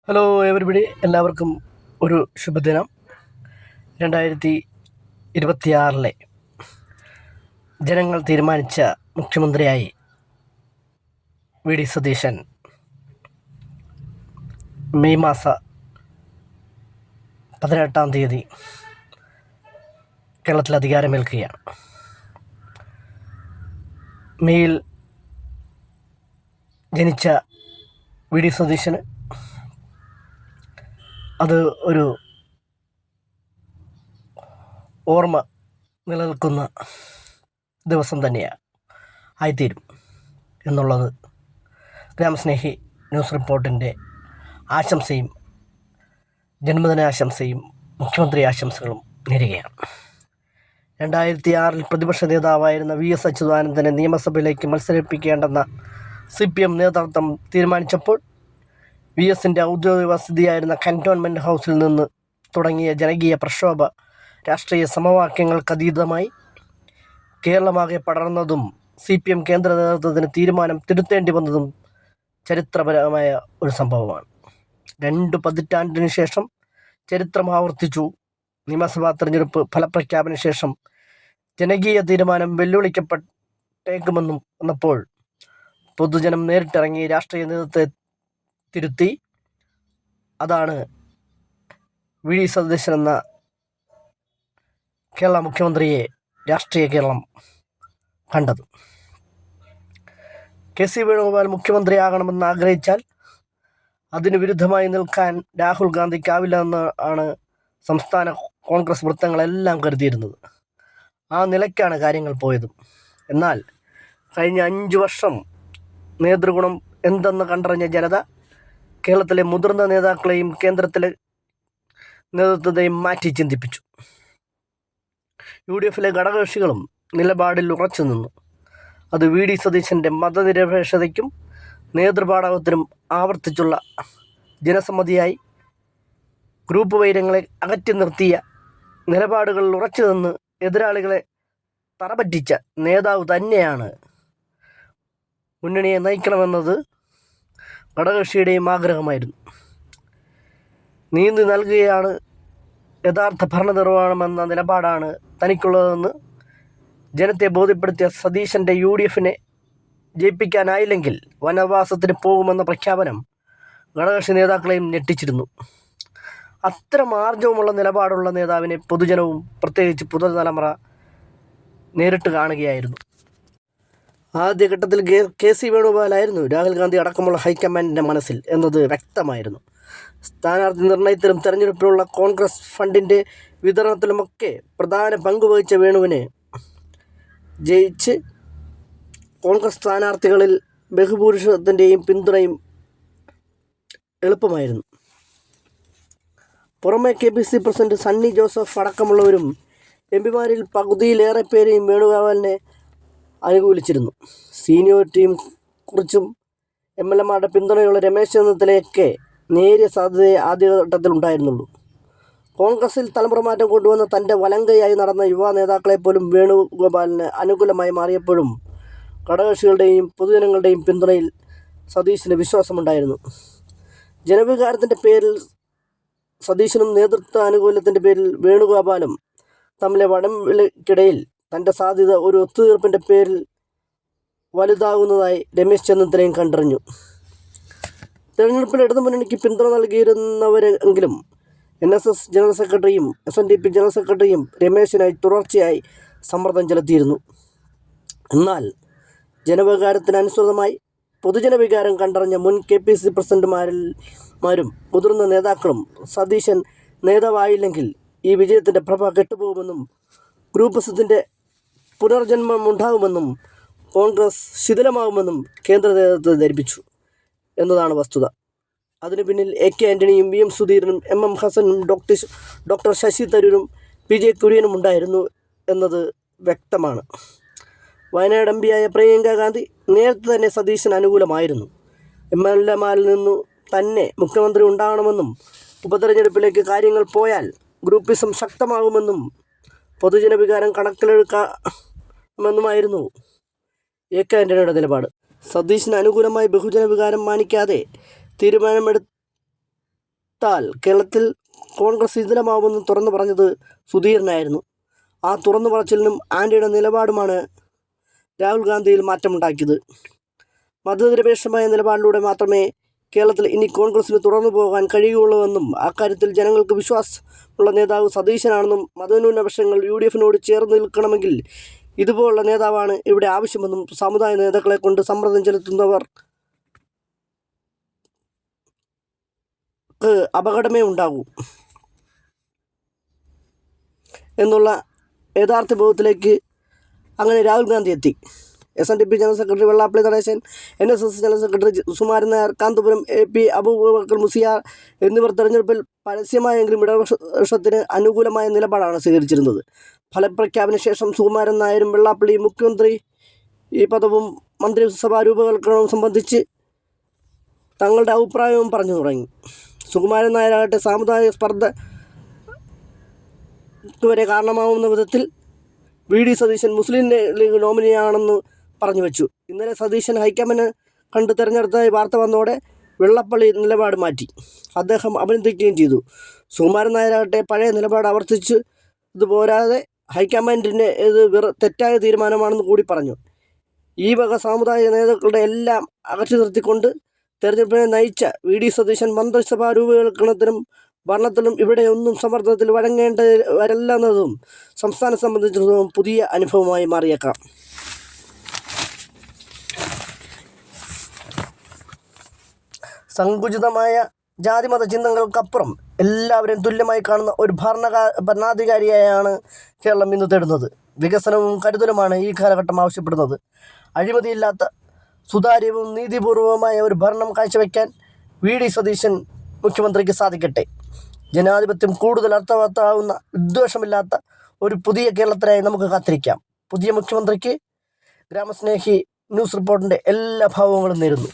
Hello everybody, എല്ലാവർക്കും ഒരു ശുഭദിനം. 2026 ജനങ്ങൾ തീരുമാനിച്ച മുഖ്യമന്ത്രിയായി വി ഡി സതീശൻ മെയ് മാസം 18-ാം തീയതി കേരളത്തിൽ അധികാരമേൽക്കുകയാണ്. മെയ്യിൽ ജനിച്ച വി ഡി സതീശന് അത് ഒരു ഓർമ്മ നിലനിൽക്കുന്ന ദിവസം തന്നെയാണ് ആയിത്തീരും എന്നുള്ളത് ഗ്രാമസ്നേഹി ന്യൂസ് റിപ്പോർട്ടിൻ്റെ ആശംസയും ജന്മദിനാശംസയും മുഖ്യമന്ത്രി ആശംസകളും നേരുകയാണ്. 2006 പ്രതിപക്ഷ നേതാവായിരുന്ന VS അച്യുതാനന്ദനെ നിയമസഭയിലേക്ക് മത്സരിപ്പിക്കേണ്ടെന്ന CPM നേതൃത്വം തീരുമാനിച്ചപ്പോൾ VSൻ്റെ ഔദ്യോഗിക വസതിയായിരുന്ന കൻ്റോൺമെൻറ്റ് ഹൗസിൽ നിന്ന് തുടങ്ങിയ ജനകീയ പ്രക്ഷോഭ രാഷ്ട്രീയ സമവാക്യങ്ങൾക്കതീതമായി കേരളമാകെ പടർന്നതും CPM കേന്ദ്ര നേതൃത്വത്തിന് തീരുമാനം തിരുത്തേണ്ടി വന്നതും ചരിത്രപരമായ ഒരു സംഭവമാണ്. 2 പതിറ്റാണ്ടിനു ശേഷം ചരിത്രം ആവർത്തിച്ചു. നിയമസഭാ തെരഞ്ഞെടുപ്പ് ഫലപ്രഖ്യാപന ശേഷം ജനകീയ തീരുമാനം വെല്ലുവിളിക്കപ്പെട്ടേക്കുമെന്നും വന്നപ്പോൾ പൊതുജനം നേരിട്ടിറങ്ങി രാഷ്ട്രീയ നേതൃത്വത്തെ തിരുത്തി. അതാണ് വി ഡി സതീശൻ എന്ന കേരള മുഖ്യമന്ത്രിയെ രാഷ്ട്രീയ കേരളം കണ്ടത്. KC വേണുഗോപാൽ മുഖ്യമന്ത്രിയാകണമെന്ന് ആഗ്രഹിച്ചാൽ അതിന് വിരുദ്ധമായി നിൽക്കാൻ രാഹുൽ ഗാന്ധിക്കാവില്ലെന്ന് ആണ് സംസ്ഥാന കോൺഗ്രസ് വൃത്തങ്ങളെല്ലാം കരുതിയിരുന്നത്. ആ നിലയ്ക്കാണ് കാര്യങ്ങൾ പോയതും. എന്നാൽ കഴിഞ്ഞ 5 വർഷം നേതൃഗുണം എന്തെന്ന് കണ്ടറിഞ്ഞ ജനത കേരളത്തിലെ മുതിർന്ന നേതാക്കളെയും കേന്ദ്രത്തിലെ നേതൃത്വത്തെയും മാറ്റി ചിന്തിപ്പിച്ചു. UDFിലെ ഘടകകക്ഷികളും നിലപാടിൽ ഉറച്ചു നിന്നു. അത് വി ഡി സതീശൻ്റെ മതനിരപേക്ഷതയ്ക്കും നേതൃപാടവത്തിനും ആവർത്തിച്ചുള്ള ജനസമ്മതിയായി. ഗ്രൂപ്പ് വൈരങ്ങളെ അകറ്റി നിർത്തിയ നിലപാടുകളിൽ ഉറച്ചു നിന്ന് എതിരാളികളെ തറപറ്റിച്ച നേതാവ് തന്നെയാണ് മുന്നണിയെ നയിക്കണമെന്നത് ഘടകകക്ഷിയുടെയും ആഗ്രഹമായിരുന്നു. നീതി നൽകുകയാണ് യഥാർത്ഥ ഭരണനിർവഹണമെന്ന നിലപാടാണ് തനിക്കുള്ളതെന്ന് ജനത്തെ ബോധ്യപ്പെടുത്തിയ സതീശൻ്റെ UDFിനെ ജയിപ്പിക്കാനായില്ലെങ്കിൽ വനവാസത്തിന് പോകുമെന്ന പ്രഖ്യാപനം ഘടകകക്ഷി നേതാക്കളെയും ഞെട്ടിച്ചിരുന്നു. അത്തരം ആർജവമുള്ള നിലപാടുള്ള നേതാവിനെ പൊതുജനവും പ്രത്യേകിച്ച് പുതുതലമുറ നേരിട്ട് കാണുകയായിരുന്നു. ആദ്യഘട്ടത്തിൽ KC വേണുഗോപാലായിരുന്നു രാഹുൽ ഗാന്ധി അടക്കമുള്ള ഹൈക്കമാൻഡിൻ്റെ മനസ്സിൽ എന്നത് വ്യക്തമായിരുന്നു. സ്ഥാനാർത്ഥി നിർണയത്തിലും തെരഞ്ഞെടുപ്പിനുള്ള കോൺഗ്രസ് ഫണ്ടിൻ്റെ വിതരണത്തിലുമൊക്കെ പ്രധാന പങ്കുവഹിച്ച വേണുവിന് ജയിച്ച് കോൺഗ്രസ് സ്ഥാനാർത്ഥികളിൽ ബഹുഭൂരിപക്ഷത്തിൻ്റെയും പിന്തുണയും എളുപ്പമായിരുന്നു. പുറമെ KPC പ്രസിഡന്റ് സണ്ണി ജോസഫ് അടക്കമുള്ളവരും MPമാരിൽ പകുതിയിലേറെ പേരെയും വേണുഗോപാലിനെ അനുകൂലിച്ചിരുന്നു. സീനിയോറിറ്റിയും കുറിച്ചും MLAമാരുടെ പിന്തുണയുള്ള രമേശ് ചെന്നിത്തലയൊക്കെ നേരിയ സാധ്യതയെ ആദ്യഘട്ടത്തിൽ ഉണ്ടായിരുന്നുള്ളൂ. കോൺഗ്രസിൽ തലമുറമാറ്റം കൊണ്ടുവന്ന തൻ്റെ വലങ്കയായി നടന്ന യുവ നേതാക്കളെപ്പോലും വേണുഗോപാലിന് അനുകൂലമായി മാറിയപ്പോഴും ഘടകകക്ഷികളുടെയും പൊതുജനങ്ങളുടെയും പിന്തുണയിൽ സതീശന് വിശ്വാസമുണ്ടായിരുന്നു. ജനവികാരത്തിൻ്റെ പേരിൽ സതീശനും നേതൃത്വ ആനുകൂല്യത്തിൻ്റെ പേരിൽ വേണുഗോപാലും തമ്മിലെ വടംവലിക്കിടയിൽ തൻ്റെ സാധ്യത ഒരു ഒത്തുതീർപ്പിൻ്റെ പേരിൽ വലുതാകുന്നതായി രമേശ് ചെന്നിത്തലയും കണ്ടറിഞ്ഞു. തെരഞ്ഞെടുപ്പിൽ ഇടതുമുന്നണിക്ക് പിന്തുണ നൽകിയിരുന്നവരെങ്കിലും NSS ജനറൽ സെക്രട്ടറിയും SNDP ജനറൽ സെക്രട്ടറിയും രമേശിനായി തുടർച്ചയായി സമ്മർദ്ദം ചെലുത്തിയിരുന്നു. എന്നാൽ ജനവികാരത്തിനനുസൃതമായി പൊതുജനവികാരം കണ്ടറിഞ്ഞ മുൻ KPC പ്രസിഡന്റുമാരും മുതിർന്ന നേതാക്കളും സതീശൻ നേതാവായില്ലെങ്കിൽ ഈ വിജയത്തിൻ്റെ പ്രഭ കെട്ടുപോകുമെന്നും ഗ്രൂപ്പിസത്തിൻ്റെ പുനർജന്മമുണ്ടാകുമെന്നും കോൺഗ്രസ് ശിഥിലമാകുമെന്നും കേന്ദ്ര നേതൃത്വത്തെ ധരിപ്പിച്ചു എന്നതാണ് വസ്തുത. അതിനു പിന്നിൽ AK ആൻ്റണിയും VM സുധീരനും MM ഹസനും ഡോക്ടർ ശശി തരൂരും PJ കുര്യനും ഉണ്ടായിരുന്നു എന്നത് വ്യക്തമാണ്. വയനാട് MPയായ പ്രിയങ്ക ഗാന്ധി നേരത്തെ തന്നെ സതീശന് അനുകൂലമായിരുന്നു. MLAമാരിൽ നിന്നു തന്നെ മുഖ്യമന്ത്രി ഉണ്ടാകണമെന്നും ഉപതെരഞ്ഞെടുപ്പിലേക്ക് കാര്യങ്ങൾ പോയാൽ ഗ്രൂപ്പിസം ശക്തമാകുമെന്നും പൊതുജനവികാരം കണക്കിലെടുക്കാമെന്നുമായിരുന്നു AK ആൻ്റണിയുടെ നിലപാട്. സതീശന് അനുകൂലമായി ബഹുജന വികാരം മാനിക്കാതെ തീരുമാനമെടുത്ത എടുത്താൽ കേരളത്തിൽ കോൺഗ്രസ് ശിഥിലമാവുമെന്ന് തുറന്നു പറഞ്ഞത് സുധീരനായിരുന്നു. ആ തുറന്നു പറച്ചിലിനും ആൻ്റണിയുടെ നിലപാടുമാണ് രാഹുൽ ഗാന്ധിയിൽ മാറ്റമുണ്ടാക്കിയത്. മതനിരപേക്ഷമായ നിലപാടിലൂടെ മാത്രമേ കേരളത്തിൽ ഇനി കോൺഗ്രസിന് തുറന്നു പോകാൻ കഴിയുകയുള്ളൂവെന്നും അക്കാര്യത്തിൽ ജനങ്ങൾക്ക് വിശ്വാസമുള്ള നേതാവ് സതീശനാണെന്നും മതന്യൂനപക്ഷങ്ങൾ UDF-നോട് ചേർന്ന് നിൽക്കണമെങ്കിൽ ഇതുപോലുള്ള നേതാവാണ് ഇവിടെ ആവശ്യമെന്നും സമുദായ നേതാക്കളെ കൊണ്ട് സമ്മർദ്ദം ചെലുത്തുന്നവർക്ക് അപകടമേ ഉണ്ടാകൂ എന്നുള്ള യഥാർത്ഥ ബോധത്തിലേക്ക് അങ്ങനെ രാഹുൽ ഗാന്ധി എത്തി. SNDP general secretary Vellappally Natesan, NSS general secretary Sukumaran Nair, Kanthapuram AP Abubakar Musliyar എന്നിവർ തെരഞ്ഞെടുപ്പിൽ പരസ്യമായെങ്കിലും ഇടതുപക്ഷത്തിന് അനുകൂലമായ നിലപാടാണ് സ്വീകരിച്ചിരുന്നത്. ഫലപ്രഖ്യാപന ശേഷം സുകുമാരൻ നായരും വെള്ളാപ്പള്ളിയും മുഖ്യമന്ത്രി പദവും മന്ത്രിസഭാ രൂപവൽക്കരണവും സംബന്ധിച്ച് തങ്ങളുടെ അഭിപ്രായവും പറഞ്ഞു തുടങ്ങി. സുകുമാരൻ നായരാകട്ടെ സാമുദായിക സ്പർദ്ധയ്ക്ക് വരെ കാരണമാവുന്ന വിധത്തിൽ VD സതീശൻ മുസ്ലിം ലീഗ് നോമിനിയാണെന്ന് പറഞ്ഞു വെച്ചു. ഇന്നലെ സതീശൻ ഹൈക്കമാൻഡ് കണ്ട് തെരഞ്ഞെടുത്തതായി വാർത്ത വന്നതോടെ വെള്ളാപ്പള്ളി നിലപാട് മാറ്റി. അദ്ദേഹം അഭിനന്ദിക്കുകയും ചെയ്തു. സുകുമാരൻ നായരാകട്ടെ പഴയ നിലപാട് ആവർത്തിച്ച് ഇതുപോരാതെ ഹൈക്കമാൻഡിൻ്റെ ഇത് തെറ്റായ തീരുമാനമാണെന്ന് കൂടി പറഞ്ഞു. ഈ വക സാമുദായിക നേതാക്കളുടെ എല്ലാം അകറ്റി നിർത്തിക്കൊണ്ട് തെരഞ്ഞെടുപ്പിനെ നയിച്ച VD സതീശൻ മന്ത്രിസഭാ രൂപവൽക്കരണത്തിനും ഭരണത്തിലും ഇവിടെയൊന്നും സമ്മർദ്ദത്തിൽ വഴങ്ങേണ്ടവരല്ലെന്നതും സംസ്ഥാനം സംബന്ധിച്ചിടത്തോളം പുതിയ അനുഭവമായി മാറിയേക്കാം. സങ്കുചിതമായ ജാതിമത ചിന്തകൾക്കപ്പുറം എല്ലാവരെയും തുല്യമായി കാണുന്ന ഒരു ഭരണാധികാരിയായാണ് കേരളം ഇന്ന് തേടുന്നത്. വികസനവും കരുതലുമാണ് ഈ കാലഘട്ടം ആവശ്യപ്പെടുന്നത്. അഴിമതിയില്ലാത്ത സുതാര്യവും നീതിപൂർവമായ ഒരു ഭരണം കാഴ്ചവെക്കാൻ VD സതീശൻ മുഖ്യമന്ത്രിക്ക് സാധിക്കട്ടെ. ജനാധിപത്യം കൂടുതൽ അർത്ഥവത്താവുന്ന വിദ്വേഷമില്ലാത്ത ഒരു പുതിയ കേരളത്തിനായി നമുക്ക് കാത്തിരിക്കാം. പുതിയ മുഖ്യമന്ത്രിക്ക് ഗ്രാമസ്നേഹി ന്യൂസ് റിപ്പോർട്ടിൻ്റെ എല്ലാ ഭാവങ്ങളും നേരുന്നു.